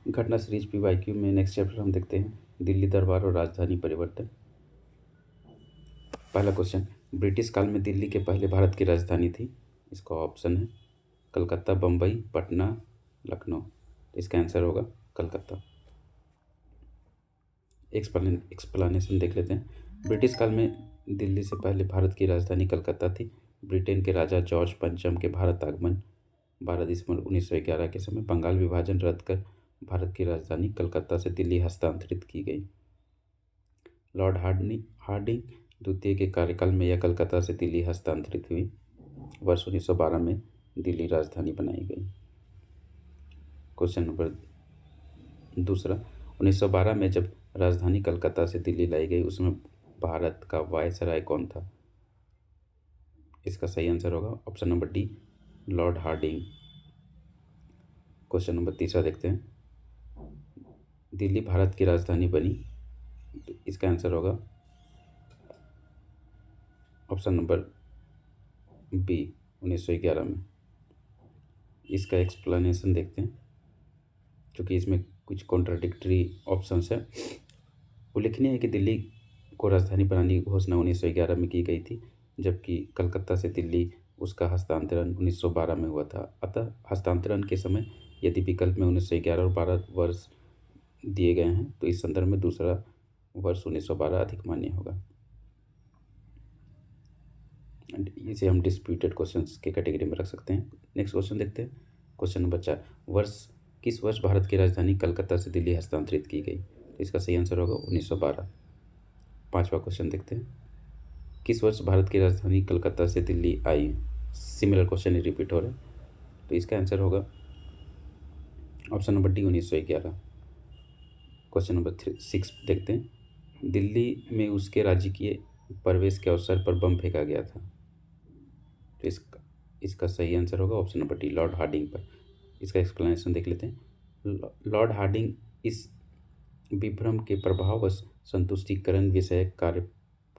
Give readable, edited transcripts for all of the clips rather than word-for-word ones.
घटना series PYQ में next chapter हम देखते हैं दिल्ली दरबार और राजधानी परिवर्तन। पहला क्वेश्चन, ब्रिटिश काल में दिल्ली के पहले भारत की राजधानी थी। इसका ऑप्शन है कलकत्ता, बम्बई, पटना, लखनऊ। इसका आंसर होगा कलकत्ता। एक्सप्लेनेशन देख लेते हैं। ब्रिटिश काल में दिल्ली से पहले भारत की राजधानी कलकत्ता थी। ब्रिटेन के राजा जॉर्ज पंचम के भारत आगमन 12 दिसंबर 1911 के समय बंगाल विभाजन रद्द कर भारत की राजधानी कलकत्ता से दिल्ली हस्तांतरित की गई। लॉर्ड हार्डिंग द्वितीय के कार्यकाल में यह कलकत्ता से दिल्ली हस्तांतरित हुई। वर्ष 1912 में दिल्ली राजधानी बनाई गई। क्वेश्चन नंबर दूसरा, 1912 में जब राजधानी कलकत्ता से दिल्ली लाई गई उसमें भारत का वायसराय कौन था। इसका सही आंसर होगा option number D, Lord Hardinge. Question number तीसरा देखते हैं, दिल्ली भारत की राजधानी बनी। इसका आंसर होगा ऑप्शन नंबर बी, 1911 में। इसका एक्सप्लेनेशन देखते हैं क्योंकि इसमें कुछ कॉन्ट्राडिक्टरी ऑप्शंस है। उल्लेखनीय है कि दिल्ली को राजधानी बनाने की घोषणा 1911 में की गई थी, जबकि कलकत्ता से दिल्ली उसका हस्तांतरण 1912 में हुआ था। अतः हस्तांतरण के समय यदि विकल्प में 1911 और 12 वर्ष दिए गए हैं तो इस संदर्भ में दूसरा वर्ष 1912 अधिक मान्य होगा। इसे हम डिस्प्यूटेड क्वेश्चंस के कैटेगरी में रख सकते हैं। नेक्स्ट क्वेश्चन देखते हैं। क्वेश्चन नंबर 4, किस वर्ष भारत की राजधानी कलकत्ता से दिल्ली हस्तांतरित की गई। तो इसका सही आंसर होगा 1912। पांचवा क्वेश्चन देखते हैं, किस वर्ष भारत की राजधानी कलकत्ता से दिल्ली आई। सिमिलर क्वेश्चन ही रिपीट हो रहा है, तो इसका आंसर होगा option number D, 1911। Question number 6 देखते हैं, दिल्ली में उसके राजकीय प्रवेश के अवसर पर बम फेंका गया था। तो इसका सही आंसर होगा option number D, Lord Hardinge पर। इसका एक्सप्लेनेशन देख लेते हैं। लॉर्ड हार्डिंग इस विभ्रम के प्रभाव व संतुष्टिकरण विषय कार्य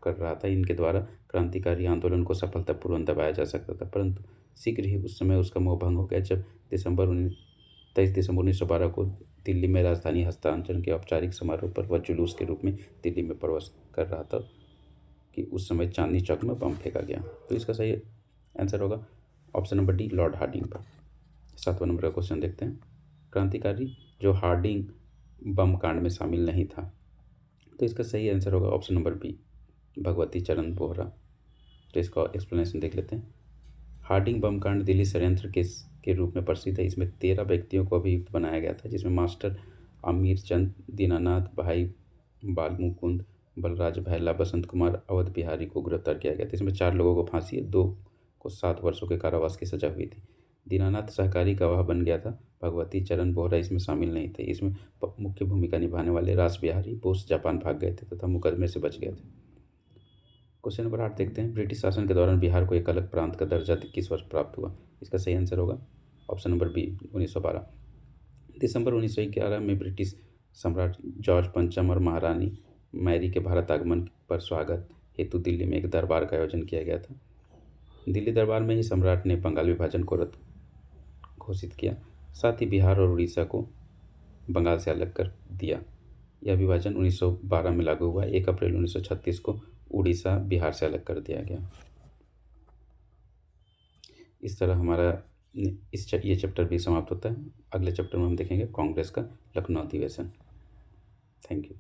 कर रहा था। इनके द्वारा क्रांतिकारी आंदोलन को सफलतापूर्वक दबाया जा सकता था, परंतु शीघ्र ही उस समय उसका मोह भंग हो गया जब 23 दिसंबर 1912 को दिल्ली में राजधानी हस्तांतरण के औपचारिक समारोह पर वह जुलूस के रूप में दिल्ली में प्रवेश कर रहा था कि उस समय चांदनी चौक में बम फेंका गया। तो इसका सही आंसर होगा option number D, Lord Hardinge पर। 7वां नंबर का क्वेश्चन देखते हैं, क्रांतिकारी जो हार्डिंग बम कांड में शामिल नहीं था। तो इसका सही आंसर होगा ऑप्शन नंबर बी, भगवती चरण बोहरा। तो इसका एक्सप्लेनेशन देख लेते हैं। हार्डिंग बम कांड दिल्ली षड्यंत्र के रूप में प्रसिद्ध है। इसमें 13 व्यक्तियों को अभियुक्त बनाया गया था, जिसमें मास्टर आमिर चंद, दीनानाथ, भाई बाल मुकुंद, बलराज भैला, बसंत कुमार, अवध बिहारी को गिरफ्तार किया गया था। इसमें 4 लोगों को फांसी, 2 को 7 वर्षों के कारावास की सजा हुई थी। दीनानाथ सहकारी गवाह बन गया था। भगवती चरण बोहरा इसमें शामिल नहीं थे। इसमें मुख्य भूमिका निभाने वाले रास बिहारी बोस जापान भाग गए थे तथा मुकदमे से बच गए थे। क्वेश्चन नंबर 8 देखते हैं, ब्रिटिश शासन के दौरान बिहार को एक अलग प्रांत का दर्जा किस वर्ष प्राप्त हुआ। इसका सही आंसर होगा ऑप्शन नंबर बी, 1912। दिसंबर 1911 में ब्रिटिश सम्राट जॉर्ज पंचम और महारानी मैरी के भारत आगमन पर स्वागत हेतु दिल्ली में एक दरबार का आयोजन किया गया था। दिल्ली दरबार में ही सम्राट ने बंगाल विभाजन को रद्द घोषित किया, साथ ही बिहार और उड़ीसा को बंगाल से अलग कर दिया। यह विभाजन 1912 में लागू हुआ। 1 अप्रैल 1936 को उड़ीसा बिहार से अलग कर दिया गया। इस तरह हमारा ये चैप्टर भी समाप्त होता है। अगले चैप्टर में हम देखेंगे कांग्रेस का लखनऊ अधिवेशन। Thank you.